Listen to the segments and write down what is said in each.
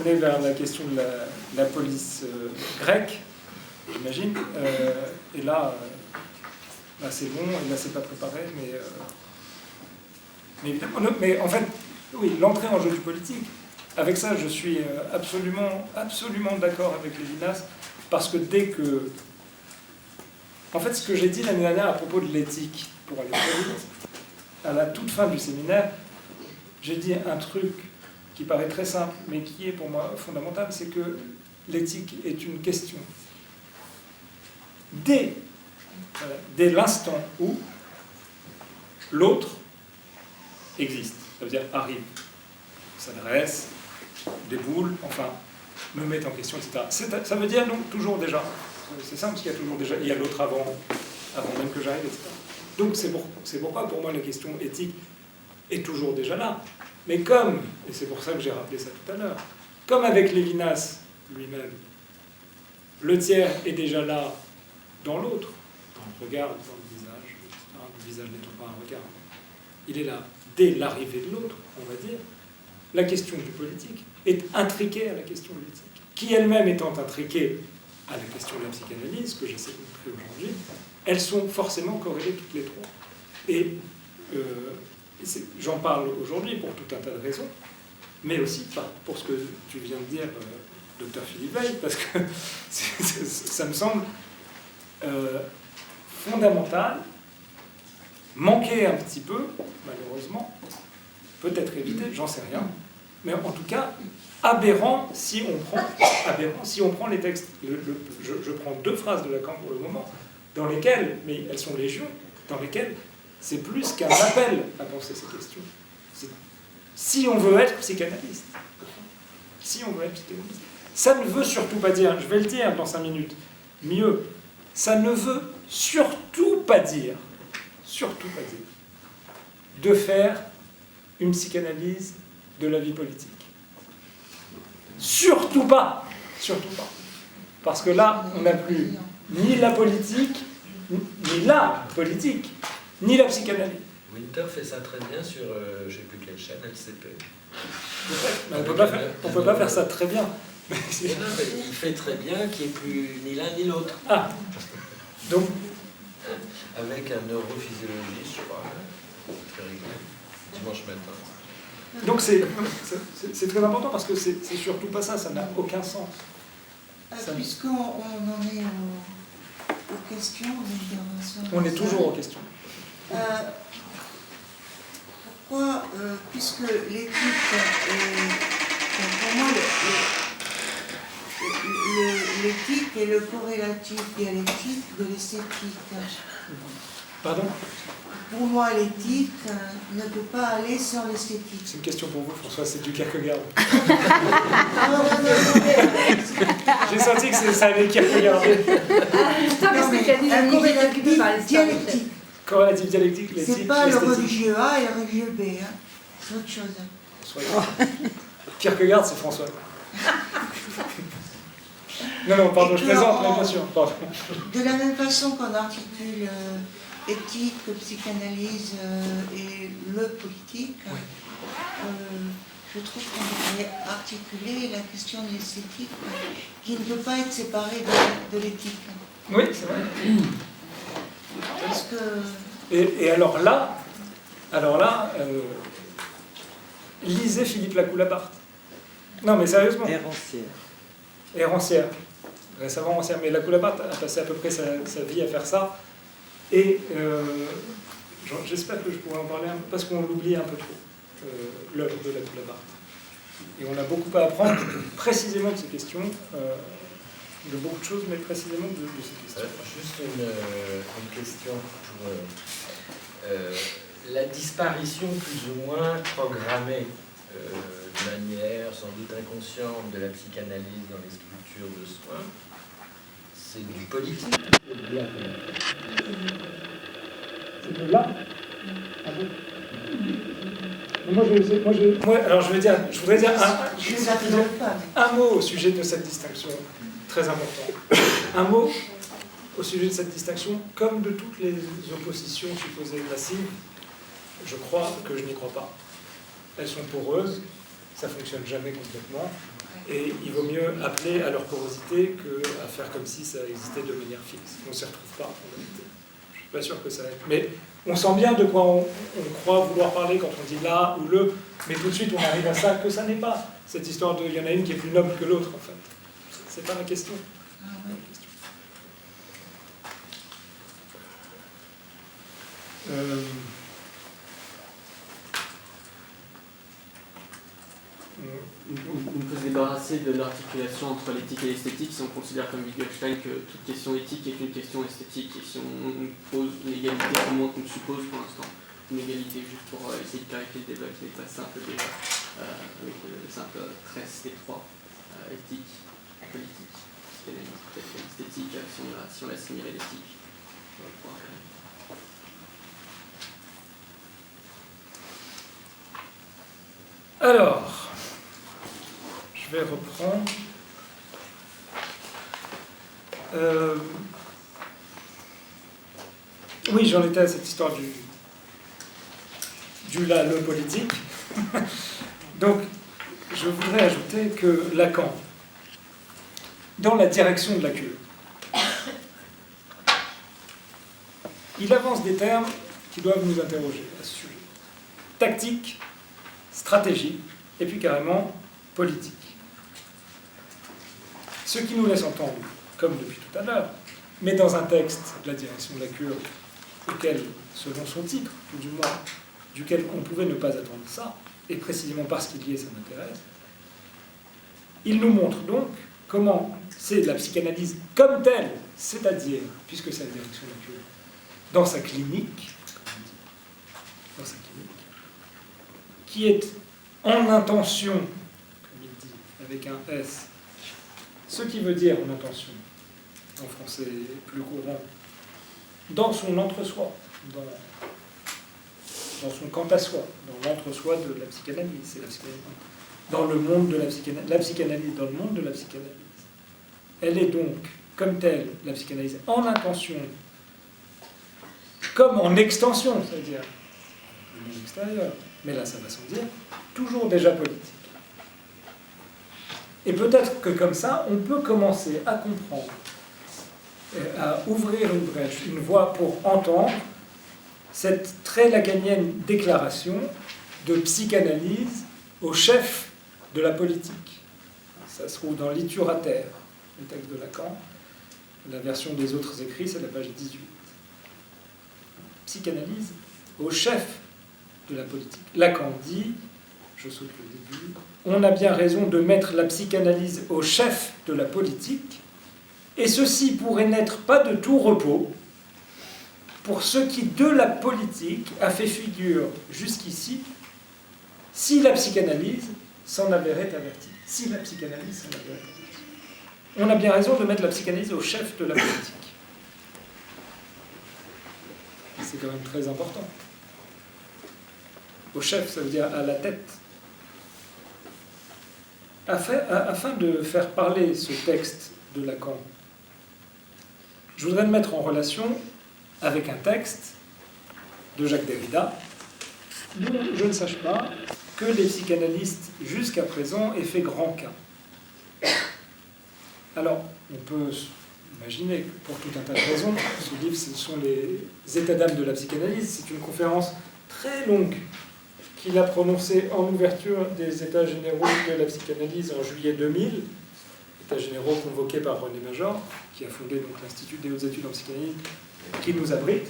amené vers la question de la police grecque, j'imagine. Et là, c'est bon, et là, c'est pas préparé, mais évidemment. Mais en fait, oui, l'entrée en jeu du politique, avec ça, je suis absolument d'accord avec Lévinas, parce que dès que... En fait, ce que j'ai dit l'année dernière à propos de l'éthique, pour aller très vite, à la toute fin du séminaire, j'ai dit un truc qui paraît très simple, mais qui est pour moi fondamental, c'est que l'éthique est une question. Dès l'instant où l'autre existe, ça veut dire arrive, s'adresse, déboule, enfin, me met en question, etc. Ça veut dire donc toujours déjà. C'est simple, parce qu'il y a toujours déjà, il y a l'autre avant même que j'arrive, etc. Donc c'est pourquoi pour moi la question éthique est toujours déjà là. Mais comme, et c'est pour ça que j'ai rappelé ça tout à l'heure, comme avec Lévinas lui-même, le tiers est déjà là dans l'autre, dans le regard, dans le visage, etc. Le visage n'étant pas un regard. Il est là dès l'arrivée de l'autre, on va dire. La question du politique est intriquée à la question de l'éthique, qui elle-même étant intriquée à la question de la psychanalyse, que j'essaie de montrer aujourd'hui, elles sont forcément corrélées toutes les trois. Et j'en parle aujourd'hui pour tout un tas de raisons, mais aussi pour ce que tu viens de dire, docteur Philippe Veil, parce que ça me semble fondamental, manquer un petit peu, malheureusement, peut-être éviter, j'en sais rien, mais en tout cas, aberrant si on prend les textes. Je prends deux phrases de Lacan pour le moment, dans lesquelles, mais elles sont légion, dans lesquelles c'est plus qu'un appel à penser ces questions. Si on veut être psychanalyste, ça ne veut surtout pas dire, je vais le dire dans 5 minutes, mieux, ça ne veut surtout pas dire de faire une psychanalyse de la vie politique. Surtout pas. Parce que là, on n'a plus ni la politique, ni la politique, ni la psychanalyse. Winter fait ça très bien sur, je ne sais plus quelle chaîne, LCP. On ne peut pas faire ça très bien. Mais il fait très bien qu'il n'y ait plus ni l'un ni l'autre. Ah, donc... Avec un neurophysiologiste, je crois, très régulier, dimanche matin. Donc c'est très important parce que c'est surtout pas ça n'a aucun sens. Puisqu'on en est aux questions, aux interventions. On est toujours aux questions. Pourquoi, puisque l'éthique est, pour moi, l'éthique est le corrélatif dialectique de l'esthétique. Pardon ? Pour moi, l'éthique ne peut pas aller sans l'esthétique. C'est une question pour vous, François, c'est du Kierkegaard. J'ai senti que ça allait Kierkegaard. Un corrélatif dialectique. Corrélatif dialectique, l'éthique, c'est pas le religieux A et le religieux B, hein. C'est autre chose. Kierkegaard, c'est François. Non, pardon, je plaisante, mais bien sûr. Pardon. De la même façon qu'on articule éthique, psychanalyse et le politique, je trouve qu'on devrait articuler la question de l'esthétique qui ne peut pas être séparée de l'éthique. Oui, c'est vrai. Parce que... Et alors là, lisez Philippe Lacoue-Labarthe. Non, mais sérieusement. Hérancière. Récemment ancienne. Mais Lacoue-Labarthe a passé à peu près sa vie à faire ça. Et j'espère que je pourrai en parler un peu, parce qu'on l'oublie un peu trop, l'œuvre de Lacoue-Labarthe. Et on a beaucoup à apprendre précisément de ces questions, de beaucoup de choses, mais précisément de ces questions. Juste une question pour la disparition plus ou moins programmée de manière sans doute inconsciente de la psychanalyse dans les structures de soins. C'est du politique. C'est là. Ah bon. Je voudrais dire un mot au sujet de cette distinction très importante. Un mot au sujet de cette distinction, comme de toutes les oppositions supposées massives, je crois que je n'y crois pas. Elles sont poreuses, ça ne fonctionne jamais complètement. Et il vaut mieux appeler à leur porosité qu'à faire comme si ça existait de manière fixe. On ne s'y retrouve pas, en réalité. Je ne suis pas sûr que ça aide. Mais on sent bien de quoi on croit vouloir parler quand on dit là ou le, mais tout de suite on arrive à ça que ça n'est pas. Cette histoire de il y en a une qui est plus noble que l'autre, en fait. C'est pas la question. Ah ouais. On peut se débarrasser de l'articulation entre l'éthique et l'esthétique si on considère comme Wittgenstein que toute question éthique est une question esthétique, et si on pose l'égalité au moins qu'on suppose pour l'instant, une égalité juste pour essayer de clarifier le débat qui n'est pas simple déjà, avec le simple tresse des trois, éthique, politique, peut-être l'esthétique, si on assimilait l'éthique. Alors, je vais reprendre. Oui, j'en étais à cette histoire du là, le politique. Donc, je voudrais ajouter que Lacan, dans la direction de la cure, il avance des termes qui doivent nous interroger à ce sujet. Tactique, stratégie, et puis carrément politique. Ce qui nous laisse entendre, comme depuis tout à l'heure, mais dans un texte de la direction de la cure, auquel, selon son titre, ou du moins, duquel on pouvait ne pas attendre ça, et précisément parce qu'il y est, ça m'intéresse, il nous montre donc comment c'est la psychanalyse comme telle, c'est-à-dire, puisque c'est la direction de la cure, dans sa clinique, comme on dit, dans sa clinique, qui est en intention, comme il dit, avec un S, ce qui veut dire en intention, en français plus courant, dans son entre-soi, dans son quant à soi, dans l'entre-soi de la psychanalyse, c'est la psychanalyse, dans le monde de la psychanalyse, dans le monde de la psychanalyse. Elle est donc, comme telle, la psychanalyse en intention, comme en extension, c'est-à-dire le monde extérieur, mais là ça va sans dire, toujours déjà politique. Et peut-être que comme ça, on peut commencer à comprendre, à ouvrir une brèche, une voie pour entendre cette très lacanienne déclaration de psychanalyse au chef de la politique. Ça se trouve dans Liturater, le texte de Lacan. La version des autres écrits, c'est la page 18. Psychanalyse au chef de la politique. Lacan dit, je saute le début, on a bien raison de mettre la psychanalyse au chef de la politique, et ceci pourrait n'être pas de tout repos pour ce qui de la politique a fait figure jusqu'ici, si la psychanalyse s'en avérait avertie. Si la psychanalyse s'en avérait avertie. On a bien raison de mettre la psychanalyse au chef de la politique. C'est quand même très important. Au chef, ça veut dire à la tête. Afin de faire parler ce texte de Lacan, je voudrais le mettre en relation avec un texte de Jacques Derrida, dont je ne sache pas que les psychanalystes jusqu'à présent aient fait grand cas. Alors, on peut imaginer que pour tout un tas de raisons, ce livre, ce sont les états d'âme de la psychanalyse, c'est une conférence très longue qu'il a prononcée en ouverture des États généraux de la psychanalyse en juillet 2000, États généraux convoqués par René Major, qui a fondé donc l'Institut des hautes études en psychanalyse, qui nous abrite.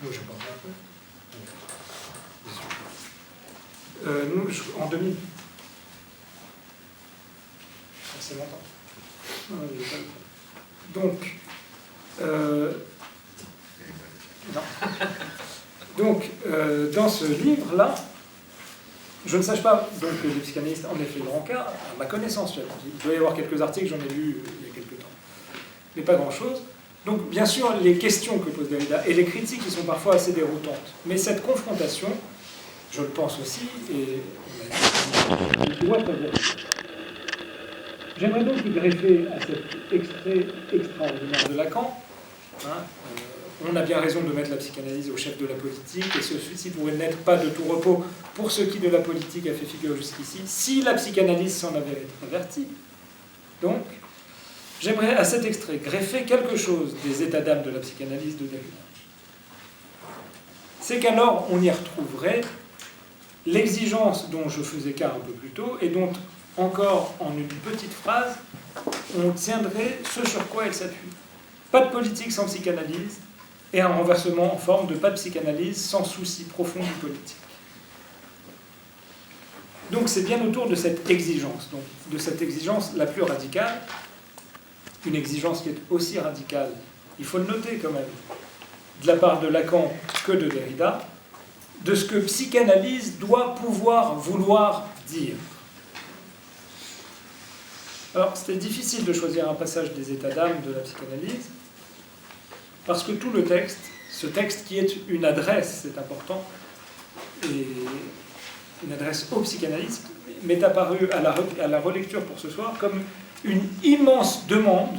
Moi, je parle un peu. Nous, en 2000. C'est longtemps. Donc, non. Donc, dans ce livre-là, je ne sache pas donc, que les psychanalystes en aient fait grand cas, à ma connaissance. Il doit y avoir quelques articles, j'en ai lu il y a quelques temps. Mais pas grand-chose. Donc, bien sûr, les questions que pose Derrida et les critiques qui sont parfois assez déroutantes. Mais cette confrontation, je le pense aussi, et on doit avoir. J'aimerais donc y greffer à cet extrait extraordinaire de Lacan, on a bien raison de mettre la psychanalyse au chef de la politique, et ceci pourrait n'être pas de tout repos pour ce qui de la politique a fait figure jusqu'ici, si la psychanalyse s'en avait averti. Donc, j'aimerais à cet extrait greffer quelque chose des états d'âme de la psychanalyse de Derrida. C'est qu'alors on y retrouverait l'exigence dont je faisais cas un peu plus tôt, et dont, encore en une petite phrase, on tiendrait ce sur quoi elle s'appuie. Pas de politique sans psychanalyse, et un renversement en forme de pas de psychanalyse sans souci profond du politique. Donc c'est bien autour de cette exigence, donc de cette exigence la plus radicale, une exigence qui est aussi radicale, il faut le noter quand même, de la part de Lacan que de Derrida, de ce que psychanalyse doit pouvoir vouloir dire. Alors, c'était difficile de choisir un passage des états d'âme de la psychanalyse, parce que tout le texte, ce texte qui est une adresse, c'est important, et une adresse aux psychanalystes, m'est apparu à la relecture pour ce soir comme une immense demande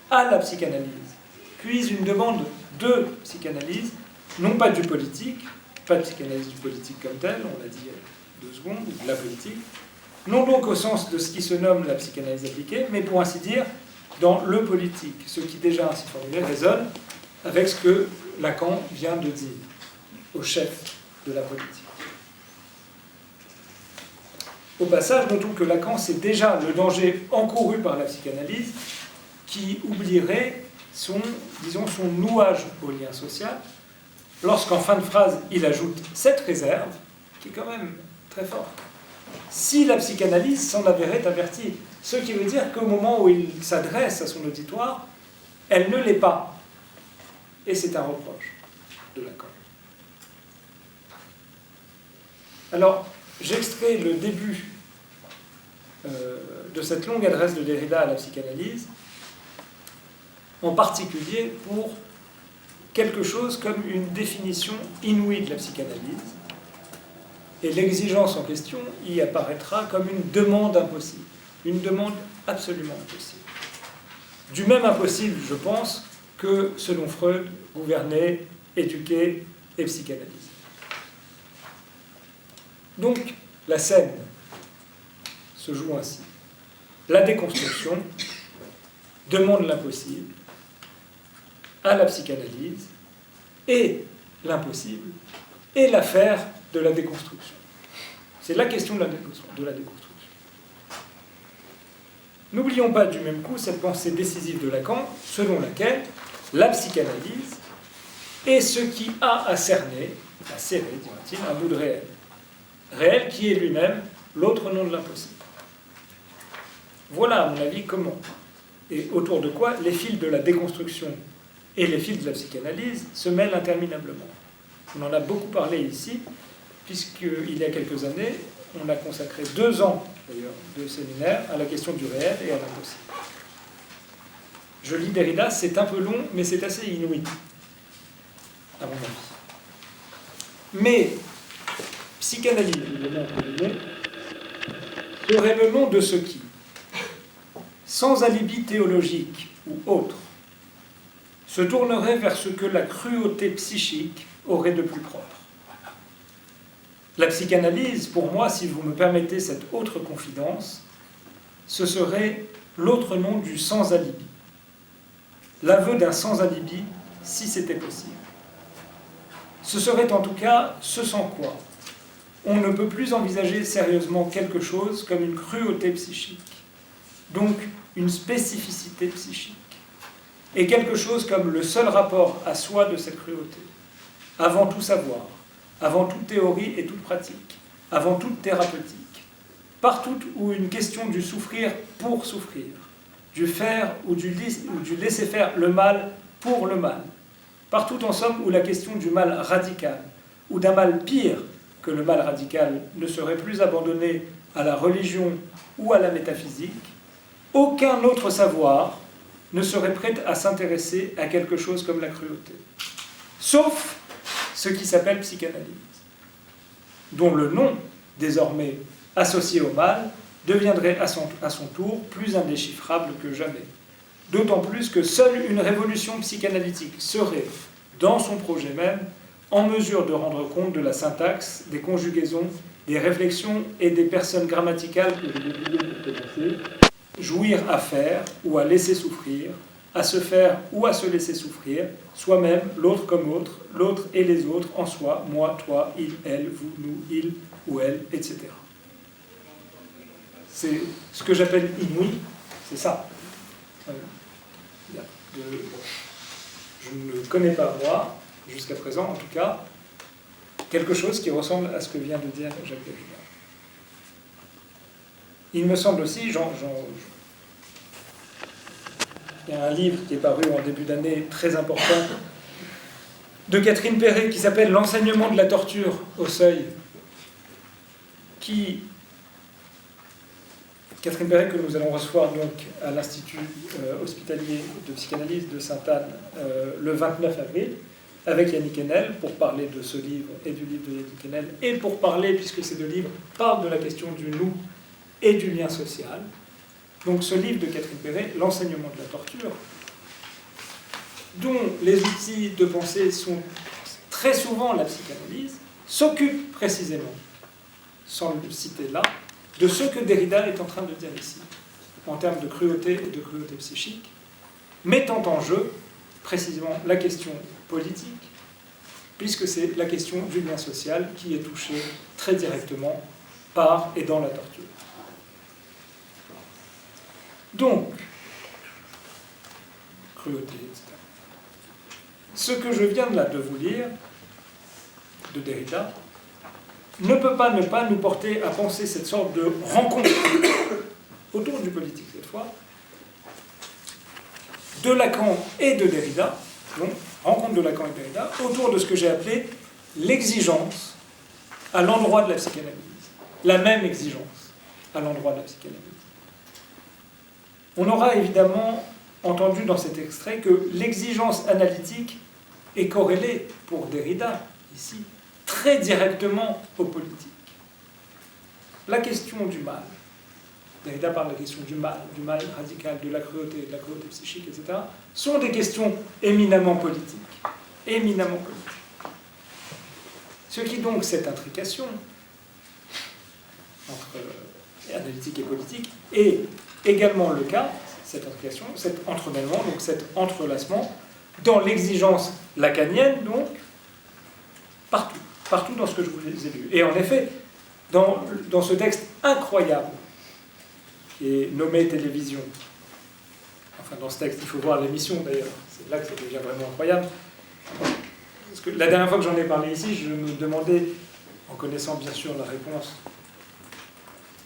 à la psychanalyse, puis une demande de psychanalyse, non pas du politique, pas de psychanalyse du politique comme tel, on l'a dit il y a 2 secondes, ou de la politique, non donc au sens de ce qui se nomme la psychanalyse appliquée, mais pour ainsi dire dans le politique, ce qui déjà ainsi formulé résonne avec ce que Lacan vient de dire au chef de la politique. Au passage, notons que Lacan, c'est déjà le danger encouru par la psychanalyse qui oublierait son nouage au lien social, lorsqu'en fin de phrase, il ajoute cette réserve, qui est quand même très forte. Si la psychanalyse s'en avérait avertie, ce qui veut dire qu'au moment où il s'adresse à son auditoire, elle ne l'est pas. Et c'est un reproche de Lacan. Alors, j'extrais le début de cette longue adresse de Derrida à la psychanalyse, en particulier pour quelque chose comme une définition inouïe de la psychanalyse, et l'exigence en question y apparaîtra comme une demande impossible, une demande absolument impossible. Du même impossible, je pense, que, selon Freud, gouverner, éduquer et psychanalyser. Donc, la scène se joue ainsi. La déconstruction demande l'impossible à la psychanalyse, et l'impossible est l'affaire de la déconstruction. C'est la question de la déconstruction. N'oublions pas du même coup cette pensée décisive de Lacan, selon laquelle la psychanalyse est ce qui a à cerner, à serrer, dira-t-il, un bout de réel. Réel qui est lui-même l'autre nom de l'impossible. Voilà, à mon avis, comment, et autour de quoi les fils de la déconstruction et les fils de la psychanalyse se mêlent interminablement. On en a beaucoup parlé ici, puisqu'il y a quelques années, on a consacré 2 ans, d'ailleurs, de séminaire à la question du réel et à l'impossible. Je lis Derrida, c'est un peu long, mais c'est assez inouï, à mon avis. Mais psychanalyse, le nom que je mets, serait le nom de ce qui, sans alibi théologique ou autre, se tournerait vers ce que la cruauté psychique aurait de plus propre. La psychanalyse, pour moi, si vous me permettez cette autre confidence, ce serait l'autre nom du sans-alibi. L'aveu d'un sans-alibi, si c'était possible. Ce serait en tout cas ce sans quoi on ne peut plus envisager sérieusement quelque chose comme une cruauté psychique, donc une spécificité psychique, et quelque chose comme le seul rapport à soi de cette cruauté, avant tout savoir, avant toute théorie et toute pratique, avant toute thérapeutique, partout où une question du souffrir pour souffrir, du faire ou du laisser faire le mal pour le mal, partout en somme où la question du mal radical, ou d'un mal pire que le mal radical ne serait plus abandonné à la religion ou à la métaphysique, aucun autre savoir ne serait prêt à s'intéresser à quelque chose comme la cruauté. Sauf ce qui s'appelle psychanalyse, dont le nom, désormais associé au mal, deviendrait à son tour plus indéchiffrable que jamais. d'autant plus que seule une révolution psychanalytique serait, dans son projet même, en mesure de rendre compte de la syntaxe, des conjugaisons, des réflexions et des personnes grammaticales jouir à faire ou à laisser souffrir, à se faire ou à se laisser souffrir, soi-même, l'autre comme autre, l'autre et les autres, en soi, moi, toi, il, elle, vous, nous, il ou elle, etc. C'est ce que j'appelle inouï, c'est ça. Je ne connais pas, moi, jusqu'à présent en tout cas, quelque chose qui ressemble à ce que vient de dire Jacques Derrida. Il me semble aussi, il y a un livre qui est paru en début d'année très important de Catherine Perret qui s'appelle « L'enseignement de la torture au seuil », Catherine Perret, que nous allons recevoir donc à l'Institut hospitalier de psychanalyse de Sainte-Anne le 29 avril, avec Yannick Enel, pour parler de ce livre et du livre de Yannick Enel, et pour parler, puisque ces deux livres parlent de la question du nous et du lien social. Donc ce livre de Catherine Perret, L'enseignement de la torture, dont les outils de pensée sont très souvent la psychanalyse, s'occupe précisément, sans le citer là, de ce que Derrida est en train de dire ici, en termes de cruauté et de cruauté psychique, mettant en jeu précisément la question politique, puisque c'est la question du lien social qui est touchée très directement par et dans la torture. Donc, cruauté, etc. Ce que je viens là de vous lire, de Derrida, ne peut pas ne pas nous porter à penser cette sorte de rencontre autour du politique cette fois, de Lacan et de Derrida, donc rencontre de Lacan et de Derrida, autour de ce que j'ai appelé l'exigence à l'endroit de la psychanalyse, la même exigence à l'endroit de la psychanalyse. On aura évidemment entendu dans cet extrait que l'exigence analytique est corrélée, pour Derrida, ici, très directement aux politiques. La question du mal, Derrida parle de la question du mal radical, de la cruauté psychique, etc., sont des questions éminemment politiques. Éminemment politiques. Ce qui donc, cette intrication entre analytique et politique, est également le cas, cette intrication, cet entremêlement, donc cet entrelacement, dans l'exigence lacanienne, donc, partout dans ce que je vous ai lu. Et en effet, dans ce texte incroyable, qui est nommé Télévision, enfin dans ce texte, il faut voir l'émission d'ailleurs, c'est là que ça devient vraiment incroyable, parce que la dernière fois que j'en ai parlé ici, je me demandais, en connaissant bien sûr la réponse,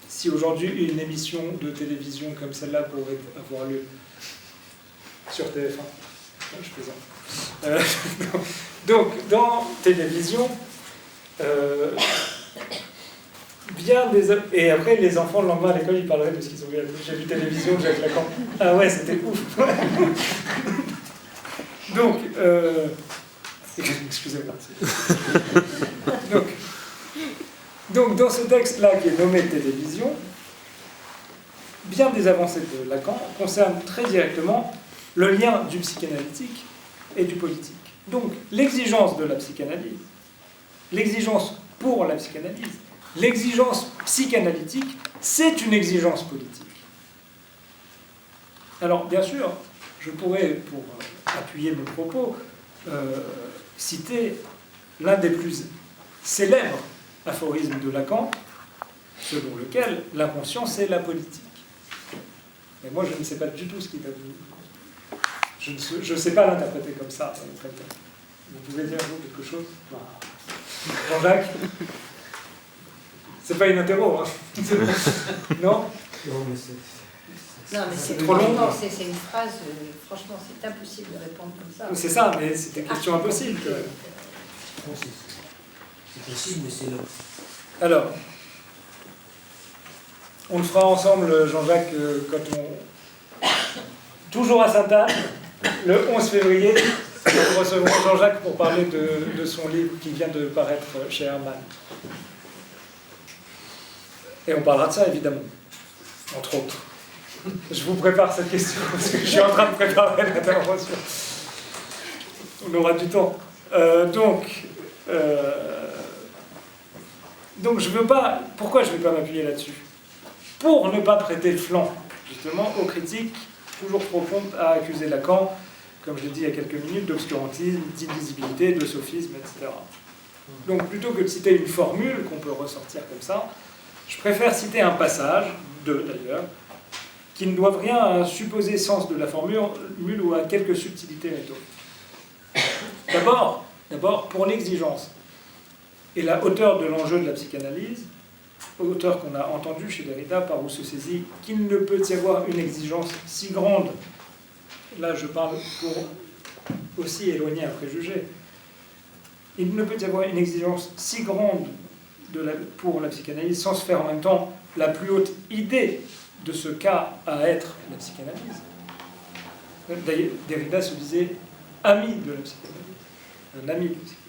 si aujourd'hui une émission de télévision comme celle-là pourrait avoir lieu sur TF1. Je plaisante. Donc, dans Télévision, et après, les enfants, le lendemain à l'école, ils parleraient de ce qu'ils ont vu. J'ai vu Télévision, Jacques Lacan. Ah ouais, c'était ouf. Donc, excusez-moi. Donc, dans ce texte-là, qui est nommé Télévision, bien des avancées de Lacan concernent très directement le lien du psychanalytique et du politique. Donc, l'exigence de la psychanalyse, l'exigence pour la psychanalyse, l'exigence psychanalytique, c'est une exigence politique. Alors, bien sûr, je pourrais, pour appuyer mon propos, citer l'un des plus célèbres aphorismes de Lacan, selon lequel l'inconscient, c'est la politique. Mais moi, je ne sais pas du tout ce qu'il a dit. Je ne sais pas l'interpréter comme ça. Vous pouvez dire, vous, quelque chose? Jean-Jacques? C'est pas une interro, hein? Non? Non, mais c'est trop long. C'est une phrase, franchement, c'est impossible de répondre comme ça. C'est ça, mais c'est des questions impossibles. C'est possible, mais c'est long. Alors, on le fera ensemble, Jean-Jacques, quand on... Toujours à Sainte-Anne, le 11 février, nous recevrons Jean-Jacques pour parler de son livre qui vient de paraître chez Hermann. Et on parlera de ça, évidemment, entre autres. Je vous prépare cette question parce que je suis en train de préparer l'intervention. On aura du temps. Donc je veux pas. Pourquoi je ne vais pas m'appuyer là-dessus? Pour ne pas prêter le flanc, justement, aux critiques toujours trop promptes à accuser Lacan, comme je l'ai dit il y a quelques minutes, d'obscurantisme, d'illisibilité, de sophisme, etc. Donc plutôt que de citer une formule qu'on peut ressortir comme ça, je préfère citer un passage, deux d'ailleurs, qui ne doivent rien à un supposé sens de la formule ou à quelques subtilités rhétoriques. D'abord, pour l'exigence et la hauteur de l'enjeu de la psychanalyse, hauteur qu'on a entendu chez Derrida, par où se saisit qu'il ne peut y avoir une exigence si grande, là je parle pour aussi éloigner un préjugé, il ne peut y avoir une exigence si grande pour la psychanalyse sans se faire en même temps la plus haute idée de ce qu'a à être la psychanalyse. D'ailleurs, Derrida se disait ami de la psychanalyse, un ami de la psychanalyse.